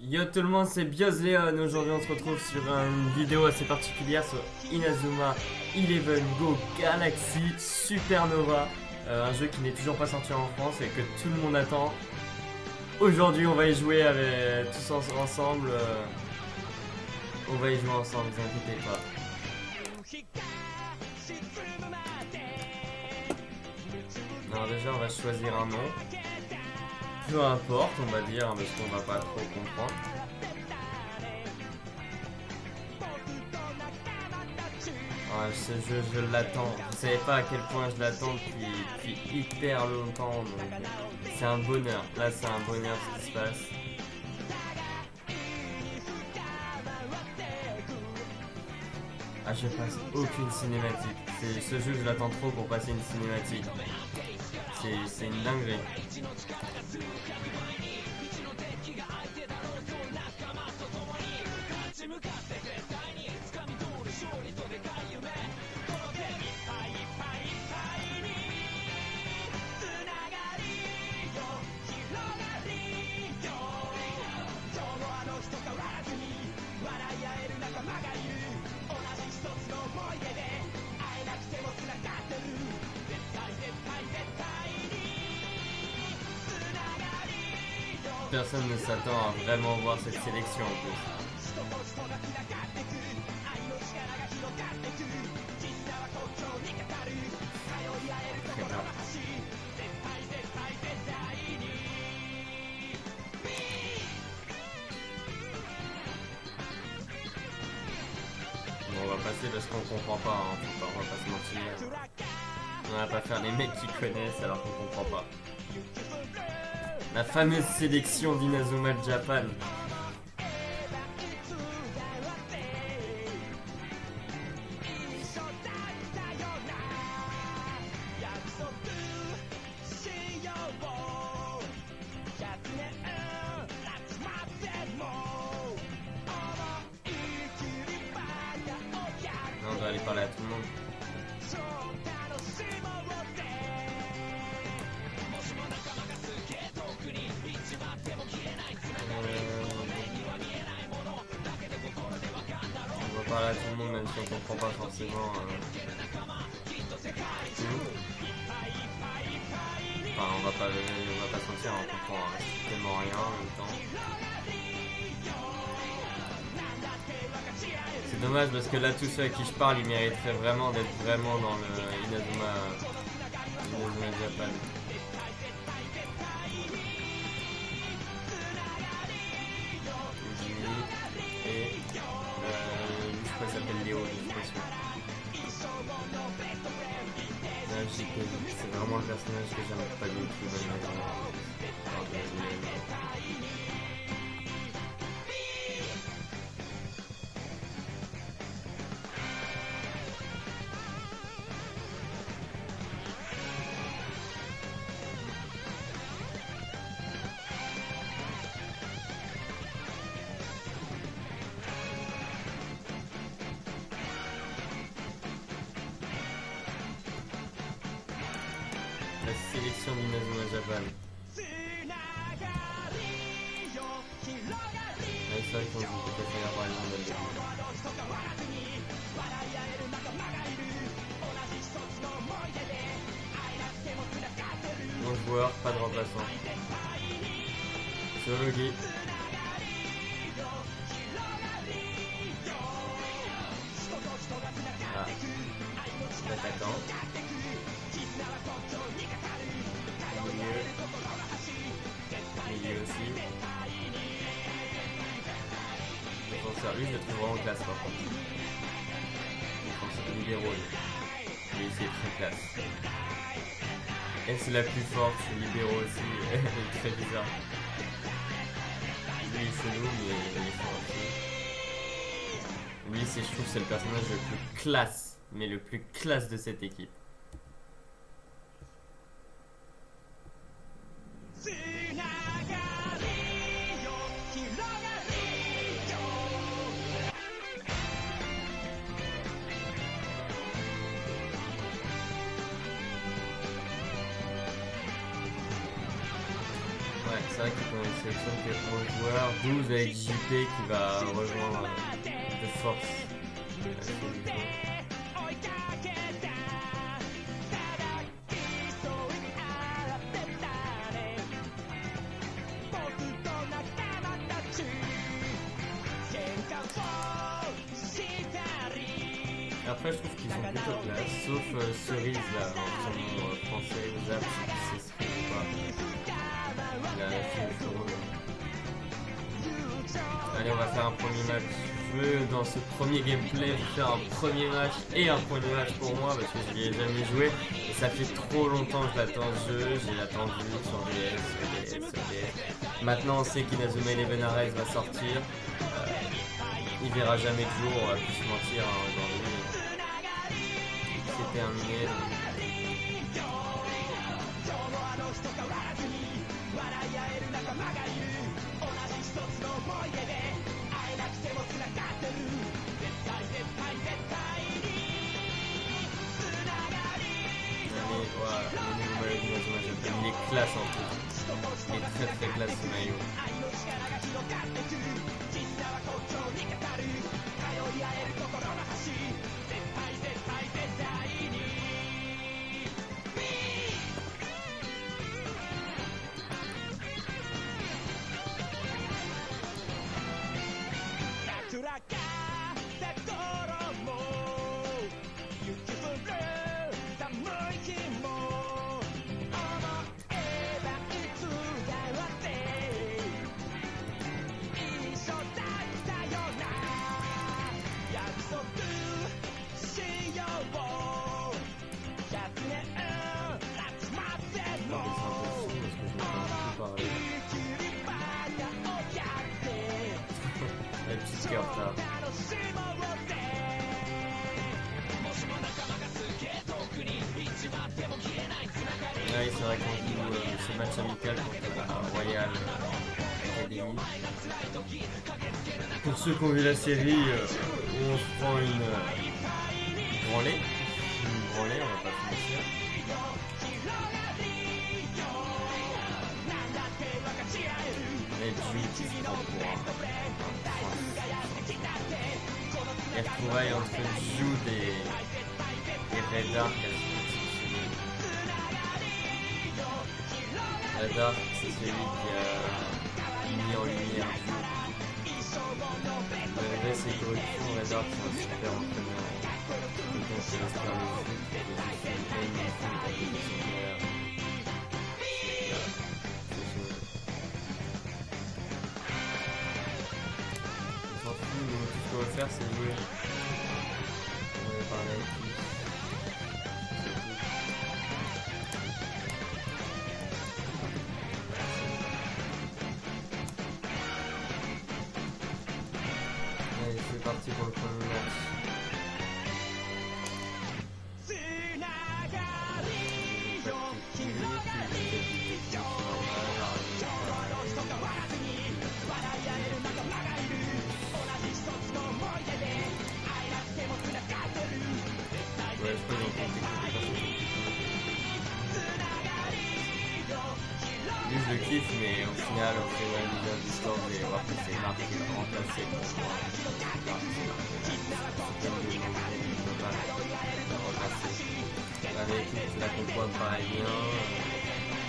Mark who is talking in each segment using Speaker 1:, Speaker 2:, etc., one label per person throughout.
Speaker 1: Yo tout le monde, c'est BiosLeon. Aujourd'hui on se retrouve sur une vidéo assez particulière sur Inazuma Eleven Go Galaxy Supernova, un jeu qui n'est toujours pas sorti en France et que tout le monde attend. Aujourd'hui on va y jouer avec tous ensemble. On va y jouer ensemble, ne vous inquiétez pas. Alors déjà on va choisir un nom. Peu importe, on va dire, parce qu'on va pas trop comprendre. Ah, ce jeu, je l'attends. Vous savez pas à quel point je l'attends depuis hyper longtemps. C'est un bonheur. Là, c'est un bonheur ce qui se passe. Ah, je passe aucune cinématique. Ce jeu, je l'attends trop pour passer une cinématique. C'est une dinguerie. Personne ne s'attend à vraiment voir cette sélection en plus. Bon, on va passer parce qu'on comprend pas, hein. On va pas se mentir. On va pas faire les mecs qui connaissent alors qu'on comprend pas. La fameuse sélection d'Inazuma Japan. Non, on doit aller parler à tout le monde. On va parler à tout le monde même si on comprend pas forcément. Enfin, on va pas sentir, on comprend tellement rien en même temps. C'est dommage parce que là, tous ceux à qui je parle, ils mériteraient vraiment d'être vraiment dans le Inazuma Japan. Je crois qu'il s'appelle Léo, j'ai l'impression. C'est vraiment le personnage que j'aime pas du tout dans Inazuma. La sélection d'Inazuma Japan. C'est vrai qu'on joue peut-être à avoir les noms de 11 joueurs, pas de remplaçant. Sologi. Ah. L'attaquant. Milieu aussi. Défenseur, lui je le trouve vraiment classe par contre. Défenseur libéraux, lui c'est très classe. Elle c'est la plus forte, libéraux aussi, elle est très bizarre. Lui c'est nous mais il est fort aussi. Lui je trouve c'est le personnage le plus classe, mais le plus classe de cette équipe. c'est vrai qu'on sélectionne que 11 joueurs, 12 avec JP qui va rejoindre de force la solution. Après, je trouve qu'ils sont plutôt classe, sauf Cerise là, son nom français, Zap, je sais plus si c'est Cerise ou pas. Il a fait le show. Allez, on va faire un premier match. Je veux, dans ce premier gameplay, faire un premier match et un premier match pour moi parce que je n'y ai jamais joué. Et ça fait trop longtemps que je l'attends ce jeu, j'ai attendu sur DS. Maintenant, on sait qu'Inazuma Eleven Arise va sortir. Il verra jamais le jour, on va plus se mentir hein, aujourd'hui. C'est terminé. Il est classe en plus. Il est très classe ce maillot. Ouais, c'est vrai qu'on joue ce match amical contre la Royal Academy. Pour ceux qui ont vu la série, on se prend une branlée. Une branlée, on va pas se mentir. Et Ju qui se prend pour un. Les retrouvailles entre Ju et Red Arc. Red Arc, c'est celui qui a mis en lumière malgré ses corruptions. Red Arc, c'est un super entraîneur. Quelqu'un qui respire le foot, qui a une foot à côté de son père. On s'en fout, nous, tout ce qu'on veut faire, c'est jouer. On va parler avec lui. C'est parti pour le premier match. Ouais, je peux donc lui, je le kiffe, mais au final, on fait une vidéo d'histoire et voir que c'est Marc qui va remplacer avec toute la compo pareil bien.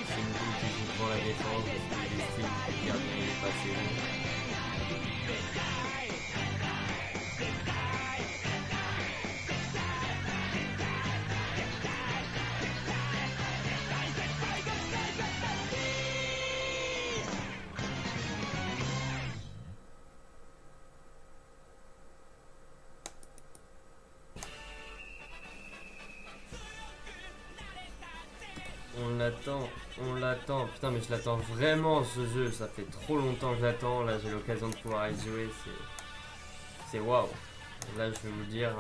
Speaker 1: C'est une boule qui joue pour la défense parce qu'il estime que le gardien est passé. On l'attend, putain mais je l'attends vraiment ce jeu, ça fait trop longtemps que je l'attends, là j'ai l'occasion de pouvoir y jouer, c'est waouh. Là je vais vous dire,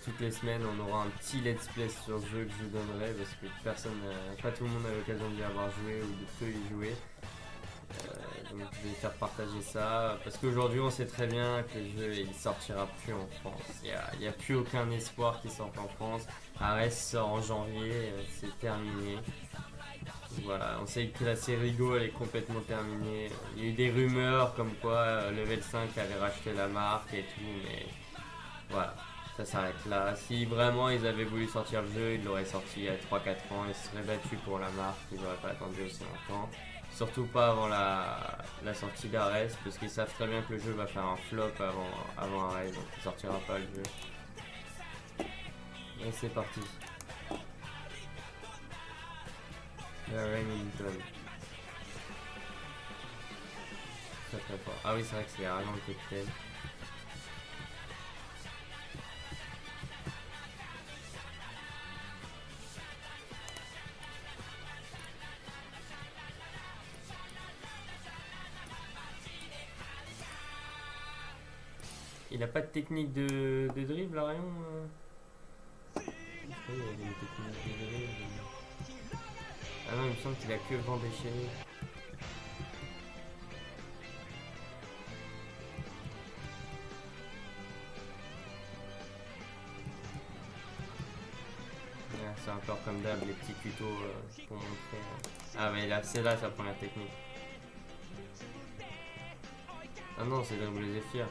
Speaker 1: toutes les semaines on aura un petit let's play sur ce jeu que je vous donnerai parce que pas tout le monde a l'occasion d'y avoir joué ou de peu y jouer. Donc je vais faire partager ça parce qu'aujourd'hui on sait très bien que le jeu il sortira plus en France, il n'y a plus aucun espoir qu'il sorte en France. Ares sort en janvier, c'est terminé. Voilà, on sait que la série Go elle est complètement terminée. Il y a eu des rumeurs comme quoi Level 5 allait racheter la marque et tout, mais voilà, ça s'arrête là. Si vraiment ils avaient voulu sortir le jeu, ils l'auraient sorti il y a 3-4 ans, ils se seraient battus pour la marque, ils n'auraient pas attendu aussi longtemps. Surtout pas avant la sortie d'Ares, parce qu'ils savent très bien que le jeu va faire un flop avant Ares, donc il sortira pas le jeu. Et c'est parti. La Remington. Très très fort. Ah oui, c'est vrai que c'est vraiment le capitaine. Il a pas de technique de dribble, Arion Je sais pas, il y a une technique de dribble. Ah non, il me semble qu'il a que vent déchaîné. C'est encore comme d'hab, les petits tutos pour montrer. Ah mais là, c'est là sa première technique. Ah non, c'est dribbler les Zephyr.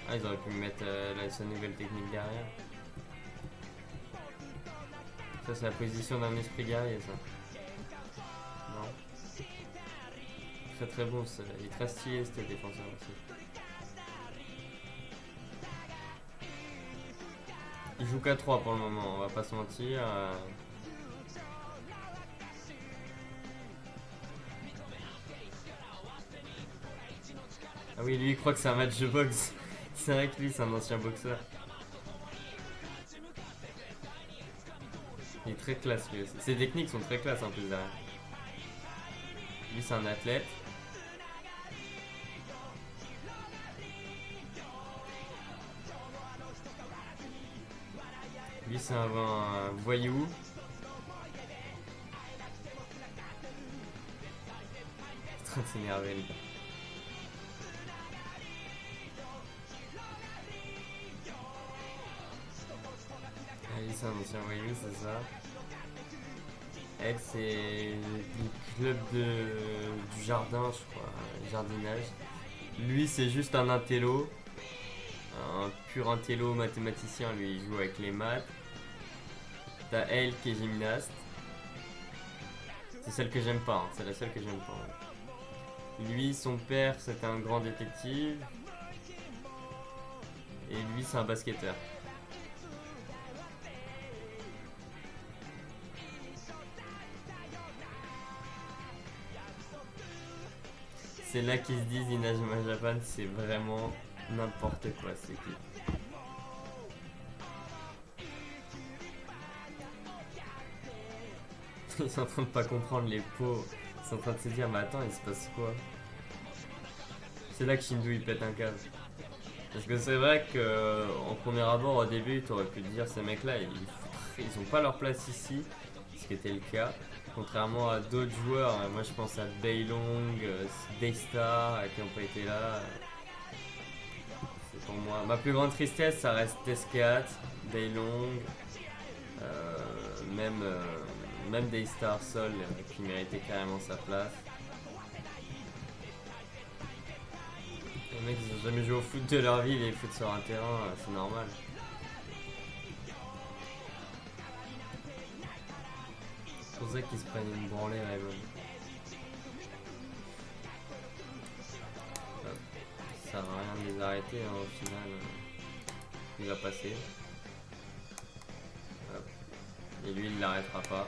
Speaker 1: Ah, ils auraient pu me mettre sa nouvelle technique derrière. Ça, c'est la position d'un esprit guerrier, ça. Non. Très très bon, ça. Il est très stylé, ce défenseur aussi. Il joue qu'à 3 pour le moment, on va pas se mentir. Ah oui, lui il croit que c'est un match de boxe. C'est vrai que lui c'est un ancien boxeur. Il est très classe lui aussi. Ses techniques sont très classe en plus derrière. Lui c'est un athlète. Lui c'est un voyou. Il est en train de s'énerver le gars. Lui c'est un ancien voyou, c'est ça. Elle c'est le club du jardin je crois, jardinage. Lui c'est juste un intello. Un pur intello mathématicien, lui il joue avec les maths. T'as elle qui est gymnaste. C'est celle que j'aime pas, hein. C'est la seule que j'aime pas. Lui, son père, c'était un grand détective. Et lui, c'est un basketteur. C'est là qu'ils se disent Inazuma Japan, c'est vraiment n'importe quoi cette équipe. Ils sont en train de pas comprendre les pots. Ils sont en train de se dire mais attends il se passe quoi. C'est là que Shindu il pète un câble. Parce que c'est vrai que en premier abord au début tu aurais pu te dire ces mecs là ils ont pas leur place ici. Ce qui était le cas. Contrairement à d'autres joueurs, moi je pense à Daylong, Daystar qui n'ont pas été là. C'est pour moi. Ma plus grande tristesse ça reste Tescat, Daylong, même Daystar Sol qui méritait carrément sa place. Les mecs ils ont jamais joué au foot de leur vie, ils foutent sur un terrain, c'est normal. C'est pour ça qu'ils se prennent une branlée Raymond. Ça sert à rien de les arrêter, hein, au final il va passer. Hop. Et lui il l'arrêtera pas.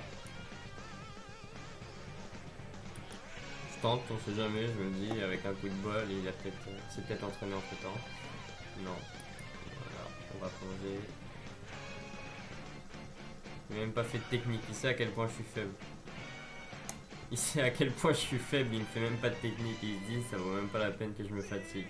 Speaker 1: Je tente, on sait jamais, je me dis avec un coup de bol il a peut-être s'est peut-être entraîné entre temps. Non. Voilà, on va plonger. Il n'a même pas fait de technique, il sait à quel point je suis faible. Il sait à quel point je suis faible, il me fait même pas de technique, il se dit ça vaut même pas la peine que je me fatigue.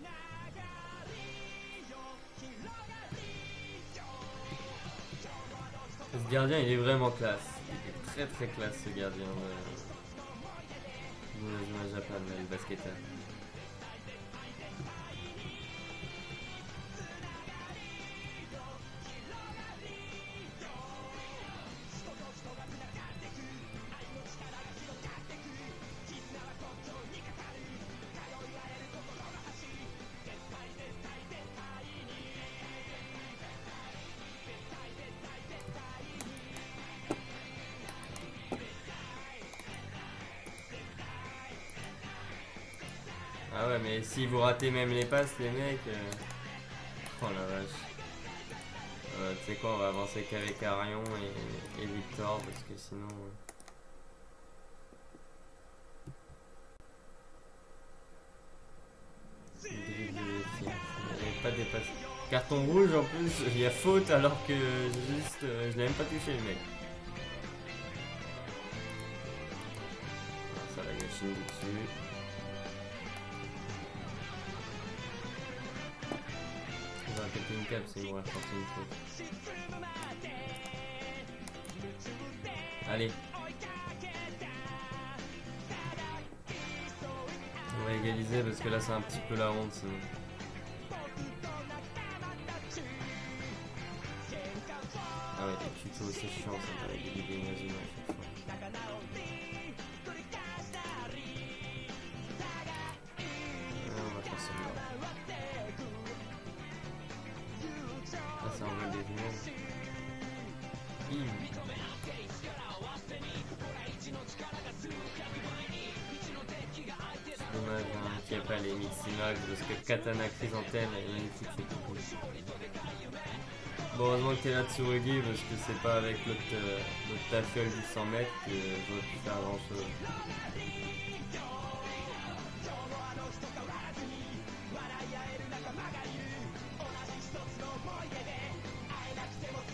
Speaker 1: Ce gardien il est vraiment classe, il est très très classe ce gardien de Inazuma Japan, le basketteur. ouais, mais si vous ratez même les passes, les mecs. Oh la vache. Tu sais quoi, on va avancer qu'avec Arion et Victor parce que sinon. Dribble de Messi. Il n'avait pas dépassé. Carton rouge en plus, il y a faute alors que juste. Je l'ai même pas touché le mec. Ça la gâchine dessus. On va péter une cape, c'est bon, on va sortir une faute. Allez. On va égaliser parce que là c'est un petit peu la honte sinon. Ah ouais, les tutos c'est chiant ça, avec des vidéos à chaque fois. On va faire celui-là. Ah ça envoie des lumières. Dommage hein, qu'il n'y a pas les Miximax parce que Katana Chrysanthème elle est magnifique cette coupe. Bon, heureusement que t'es là Tsurugi parce que c'est pas avec l'autre tafiole du 100 mètres que j'aurais pu faire grand chose.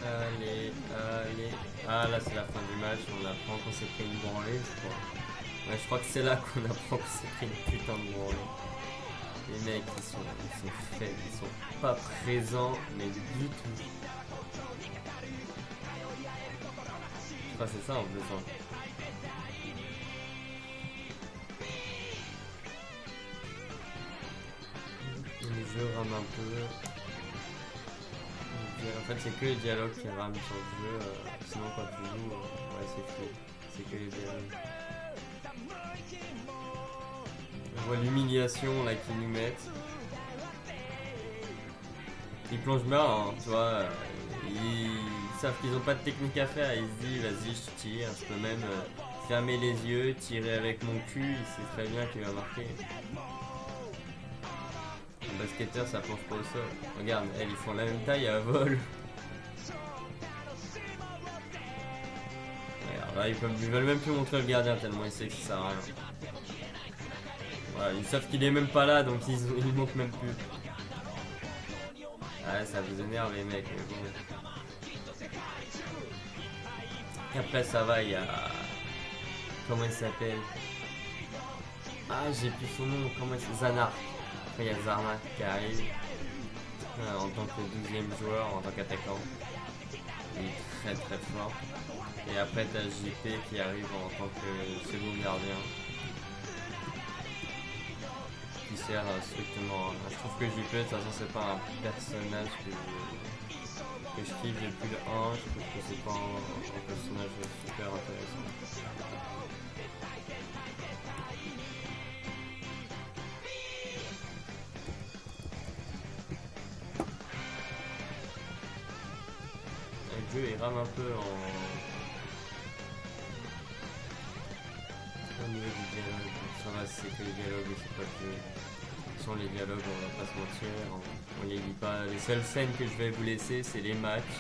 Speaker 1: Allez, allez. Ah là c'est la fin du match, on apprend qu'on s'est pris une branlée je crois. Ouais, je crois que c'est là qu'on apprend qu'on s'est pris une putain de branlée. Les mecs ils sont faibles, ils sont pas présents mais du tout. Ah c'est ça en plus hein. Le jeu rame un peu. En fait c'est que les dialogues qui rament sur le jeu, sinon quand tu joues, ouais c'est fluide. C'est que les dialogues. On voit l'humiliation là qu'ils nous mettent. Ils plongent bien, hein, tu vois. Ils savent qu'ils ont pas de technique à faire. Ils se disent vas-y je tire, je peux même fermer les yeux, tirer avec mon cul. Il sait très bien qu'il va marquer. Un basketteur ça plonge pas au sol. Regarde, ils font la même taille à vol. Regarde, là ils veulent même plus montrer le gardien tellement ils savent que ça sert à rien. Voilà, ils savent qu'il est même pas là donc ils montrent même plus. Ouais, ça vous énerve les mecs, mais bon. Et après ça va, il y a... Comment il s'appelle? Ah j'ai plus son nom, comment il s'appelle? Zanar. Après il y a Zarnak qui arrive en tant que 12e joueur, en tant qu'attaquant. Il est très très fort. Et après t'as JP qui arrive en tant que second gardien. Qui sert strictement. Je trouve que JP de toute façon c'est pas un personnage que je kiffe depuis le 1, je trouve que c'est pas un personnage super intéressant. Le jeu il rame un peu au niveau du dialogue, ça va c'est que les dialogues et c'est pas le jeu. Sans les dialogues on va pas se mentir, on les lit pas. Les seules scènes que je vais vous laisser c'est les matchs.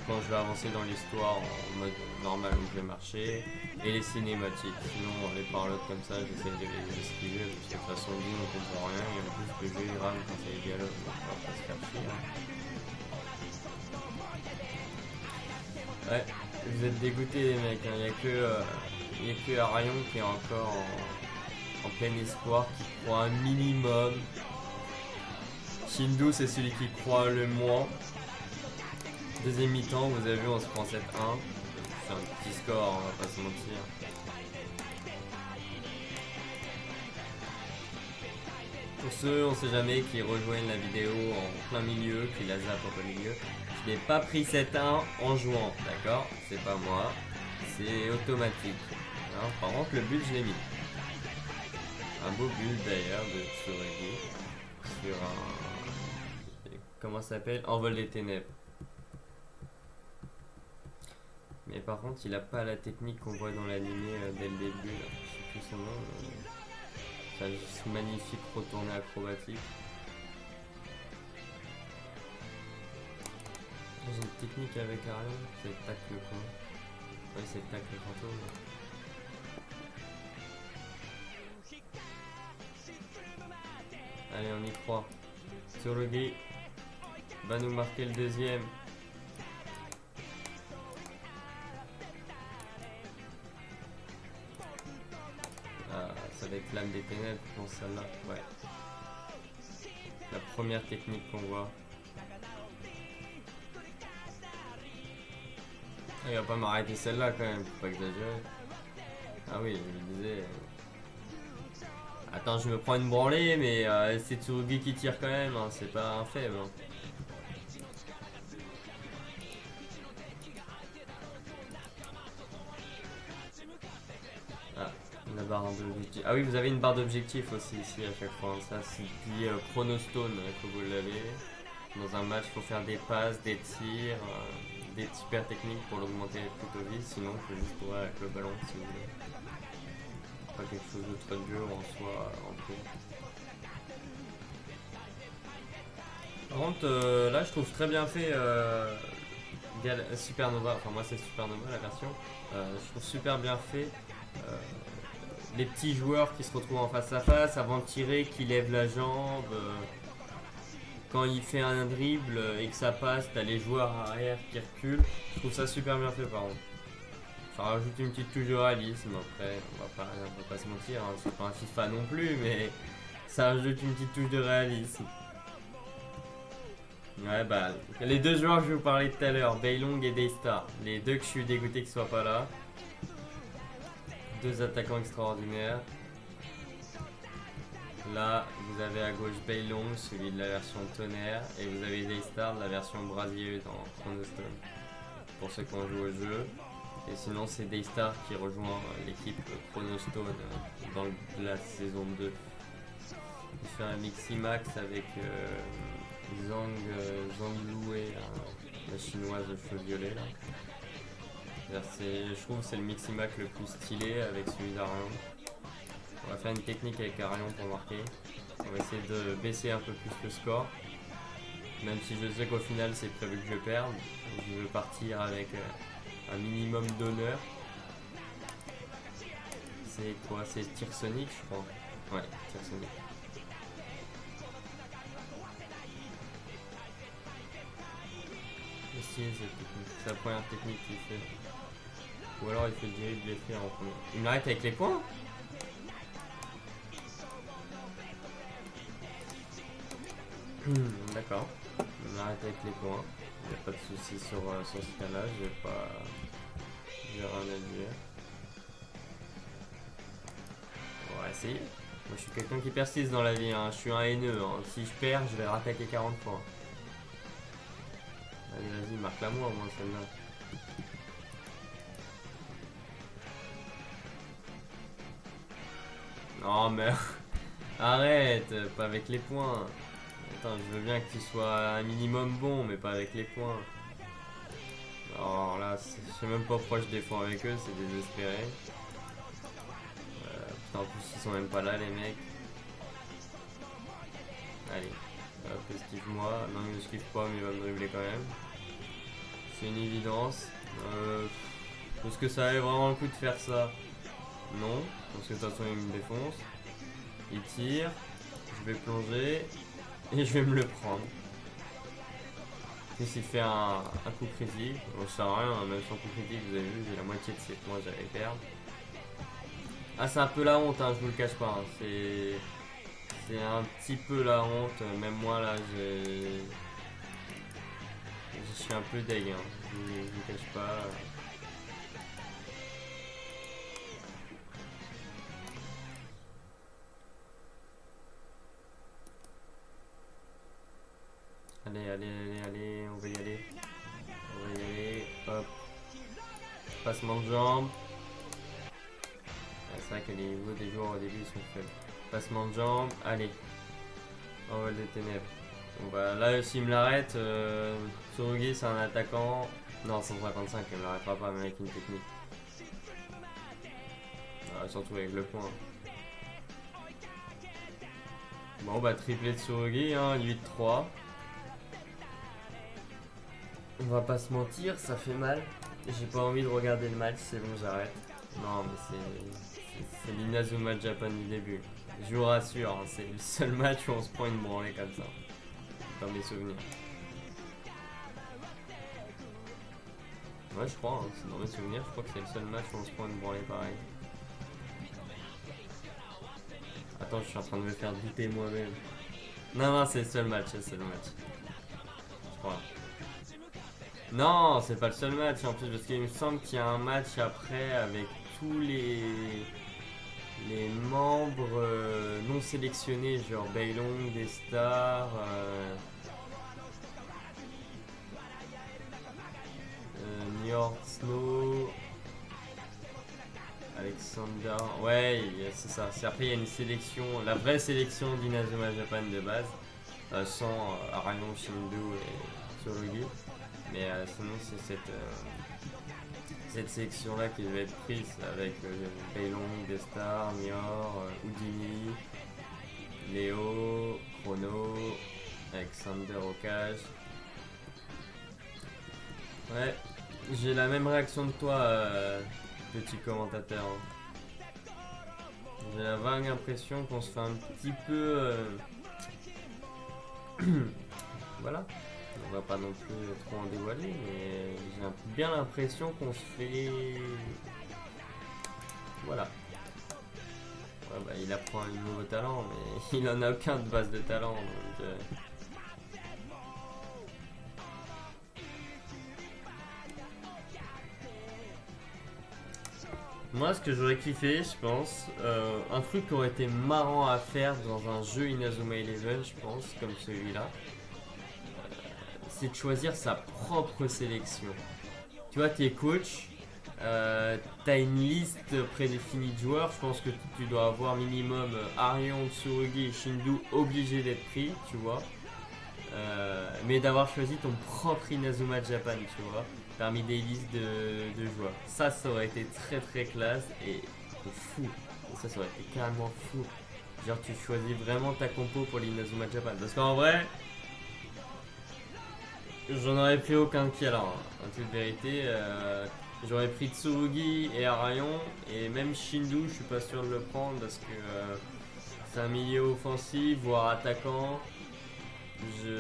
Speaker 1: Quand je vais avancer dans l'histoire en mode normal où je vais marcher et les cinématiques. Sinon les parlottes comme ça j'essaie de les esquiver parce que de toute façon on comprend rien et en plus le jeu il rame quand c'est les dialogues donc on va pas se faire chier. Ouais, vous êtes dégoûtés les mecs, il n'y a que Arion qui est encore en plein espoir, qui croit un minimum. Shindu c'est celui qui croit le moins. Deuxième mi-temps, vous avez vu, on se prend 7-1. C'est un petit score, on va pas se mentir. Pour ceux, on sait jamais, qui rejoignent la vidéo en plein milieu, qui la zappent en plein milieu, je n'ai pas pris 7-1 en jouant, d'accord? C'est pas moi, c'est automatique. Alors, par contre, le but, je l'ai mis. Un beau but d'ailleurs de Tsurugi sur un... Comment ça s'appelle? Envol des ténèbres. Mais par contre, il a pas la technique qu'on voit dans l'animé dès le début. Là. Je sais plus son nom. ce magnifique retourné acrobatique. J'ai une technique avec Arion, c'est le tacle quoi. Oui, c'est le tacle fantôme. Allez, on y croit. Tsurugi va nous marquer le deuxième. Ah, ça va être l'âme des ténèbres pour celle-là. Ouais. La première technique qu'on voit. Il va pas m'arrêter celle-là quand même, faut pas exagérer. Ah oui, je me disais. Attends, je me prends une branlée, mais c'est Tsurugi qui tire quand même, hein, c'est pas un faible. Hein. Ah, la barre d'objectif. Ah oui, vous avez une barre d'objectif aussi ici à chaque fois. Ça, c'est dit Chronostone que vous l'avez. Dans un match, il faut faire des passes, des tirs, des super techniques pour l'augmenter plutôt vite. Sinon, il faut juste courir avec le ballon si vous voulez. Pas quelque chose de très dur en soi en tout. Par contre, là je trouve très bien fait Supernova, enfin moi c'est Supernova la version. Je trouve super bien fait les petits joueurs qui se retrouvent en face à face avant de tirer, qui lèvent la jambe. Quand il fait un dribble et que ça passe, t'as les joueurs arrière qui reculent. Je trouve ça super bien fait par contre. Ça rajoute une petite touche de réalisme. Après, on va pas se mentir, hein, c'est pas un FIFA non plus, mais ça rajoute une petite touche de réalisme. Ouais, bah, les deux joueurs que je vous parlais tout à l'heure, Baylong et Daystar, les deux que je suis dégoûté qu'ils soient pas là. Deux attaquants extraordinaires. Là, vous avez à gauche Baylong, celui de la version Tonnerre, et vous avez Daystar de la version Brasier dans Chronostone, pour ceux qui ont joué au jeu. Et sinon, c'est Daystar qui rejoint l'équipe Chronostone dans la saison 2. Il fait un Miximax avec Zhang Loué, la chinoise de cheveux violets. Je trouve que c'est le Miximax le plus stylé avec celui d'Arion. On va faire une technique avec Arion pour marquer. On va essayer de baisser un peu plus le score. Même si je sais qu'au final c'est prévu que je perde. Je veux partir avec un minimum d'honneur. C'est quoi? C'est tir sonic je crois. Ouais, tir sonic. C'est la première technique qu'il fait. Ou alors il fait le dribble les faire en premier. Il m'arrête avec les points. D'accord. Il m'arrête avec les points. Il n'y a pas de soucis sur ce cas-là. J'ai rien à dire. On va essayer. Moi je suis quelqu'un qui persiste dans la vie. Hein. Je suis un haineux. Hein. Si je perds, je vais rattaquer 40 points. Allez, vas-y, marque-la moi au moins celle-là. Non, mais arrête, pas avec les points. Attends, je veux bien que tu sois un minimum bon, mais pas avec les points. Alors là, je sais même pas pourquoi je défends avec eux, c'est désespéré. Putain, en plus, ils sont même pas là, les mecs. Allez. Hop, esquive-moi. Non, il ne esquive pas, mais il va me dribbler quand même. C'est une évidence. Est-ce que ça avait vraiment le coup de faire ça? Non, parce que de toute façon il me défonce. Il tire. Je vais plonger. Et je vais me le prendre. Et s'il fait un coup critique, on sert à rien, même sans coup critique, vous avez vu, j'ai la moitié de ses points, j'allais perdre. Ah, c'est un peu la honte, hein, je vous le cache pas. Hein. C'est un petit peu la honte, même moi là, je suis un peu deg, hein. Je vous cache pas. Allez, on va y aller. Hop. Passement de jambes. Ah, c'est vrai que les niveaux des joueurs au début ils sont faibles. Passement de jambes, allez. Envol des ténèbres. Bon bah là s'il me l'arrête, Tsurugi c'est un attaquant. Non 155 il me l'arrêtera pas même avec une technique. Ah, surtout avec le point. Bon bah triplé de Tsurugi, hein, 8-3. On va pas se mentir, ça fait mal. J'ai pas envie de regarder le match, c'est bon, j'arrête. Non mais c'est l'Inazuma Japan du début. Je vous rassure, hein, c'est le seul match où on se prend une branlée comme ça. Dans mes souvenirs. Ouais je crois, hein, c'est dans mes souvenirs, je crois que c'est le seul match où on se prend une branlée pareil. Attends, je suis en train de me faire douter moi-même. Non, c'est le seul match, c'est le match. Je crois. Non, c'est pas le seul match en plus, parce qu'il me semble qu'il y a un match après avec tous les membres non sélectionnés, genre Bailong, des stars, Njord Snow, Alexander. Ouais, c'est ça. Après, il y a une sélection, la vraie sélection d'Inazuma Japan de base, sans Arayon, Shindu et Tsurugi. Mais sinon, c'est cette section-là qui devait être prise avec Bailong, Destar, Nior, Houdini, Léo, Chrono, Alexander Okage. Ouais, j'ai la même réaction que toi, petit commentateur. J'ai la vague impression qu'on se fait un petit peu... voilà. On va pas non plus trop en dévoiler, mais j'ai bien l'impression qu'on se fait... Voilà. Ouais, bah, il apprend un nouveau talent, mais il en a aucun de base de talent. Donc, Moi, ce que j'aurais kiffé, je pense, un truc qui aurait été marrant à faire dans un jeu Inazuma Eleven, je pense, comme celui-là, c'est de choisir sa propre sélection. Tu vois, t'es coach, t'as une liste prédéfinie de joueurs, je pense que tu dois avoir minimum Arion, Tsurugi et Shindu obligés d'être pris, tu vois. Mais d'avoir choisi ton propre Inazuma Japan, tu vois, parmi des listes de joueurs. Ça aurait été très classe et fou. Ça aurait été carrément fou. Genre tu choisis vraiment ta compo pour l'Inazuma Japan. Parce qu'en vrai, j'en aurais pris aucun qui alors, en toute vérité. J'aurais pris Tsurugi et Arayon. Et même Shindu, je suis pas sûr de le prendre parce que c'est un milieu offensif, voire attaquant. Je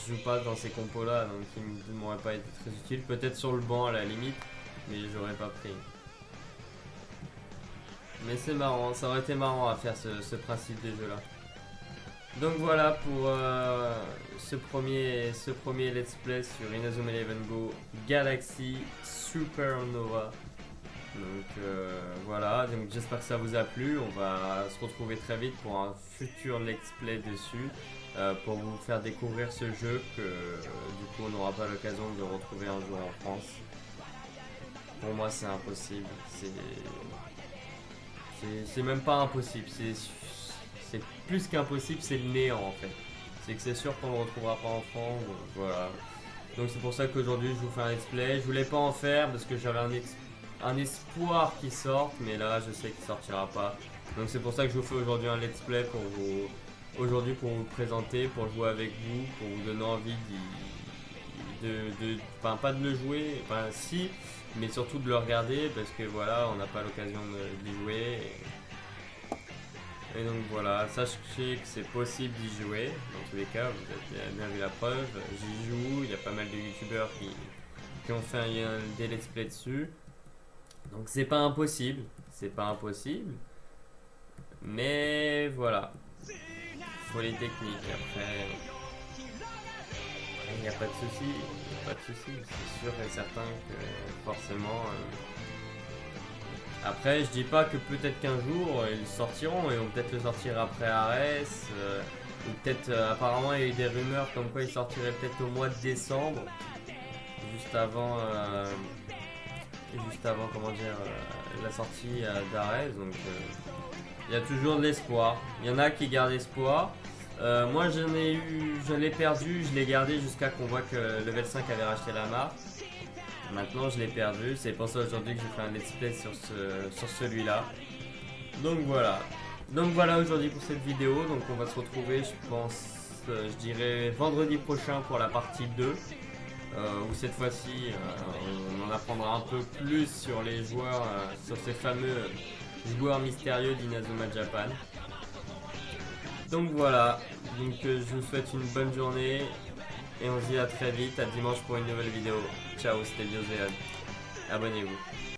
Speaker 1: joue pas dans ces compos là, donc il ne m'aurait pas été très utile. Peut-être sur le banc à la limite, mais j'aurais pas pris. Mais c'est marrant, ça aurait été marrant à faire ce principe des jeux là. Donc voilà pour ce premier let's play sur Inazuma Eleven Go Galaxy Supernova. Donc voilà, donc j'espère que ça vous a plu. On va se retrouver très vite pour un futur let's play dessus. Pour vous faire découvrir ce jeu que du coup on n'aura pas l'occasion de retrouver un jour en France. Pour moi c'est impossible, c'est même pas impossible, c'est plus qu'impossible, c'est le néant en fait. C'est que c'est sûr qu'on ne le retrouvera pas en France, donc voilà. Donc c'est pour ça qu'aujourd'hui je vous fais un let's play. Je voulais pas en faire parce que j'avais un espoir qu'il sorte, mais là je sais qu'il sortira pas. Donc c'est pour ça que je vous fais aujourd'hui un let's play pour vous... Aujourd'hui pour vous présenter, pour jouer avec vous, pour vous donner envie enfin pas de le jouer, enfin si, mais surtout de le regarder parce que voilà, on n'a pas l'occasion d'y jouer. Et donc voilà, sachez que c'est possible d'y jouer, dans tous les cas, vous avez bien vu la preuve, j'y joue, il y a pas mal de youtubeurs qui ont fait des let's play dessus. Donc c'est pas impossible, mais voilà. Faut les techniques, après il n'y a pas de souci, c'est sûr et certain que forcément après je dis pas que peut-être qu'un jour ils sortiront et vont peut-être le sortir après Ares ou peut-être apparemment il y a eu des rumeurs comme quoi ils sortiraient peut-être au mois de décembre juste avant comment dire la sortie d'Ares, donc il y a toujours de l'espoir. Il y en a qui gardent espoir. Moi je l'ai perdu, je l'ai gardé jusqu'à qu'on voit que Level 5 avait racheté la marque. Maintenant je l'ai perdu, c'est pour ça aujourd'hui que j'ai fait un let's play sur celui-là. Donc voilà. Donc voilà aujourd'hui pour cette vidéo, donc on va se retrouver je pense, je dirais vendredi prochain pour la partie 2. Où cette fois-ci on en apprendra un peu plus sur les joueurs, sur ces fameux joueurs mystérieux d'Inazuma Japan. Donc voilà, donc je vous souhaite une bonne journée et on se dit à très vite, à dimanche pour une nouvelle vidéo. Ciao, c'était Biozéon. Abonnez-vous.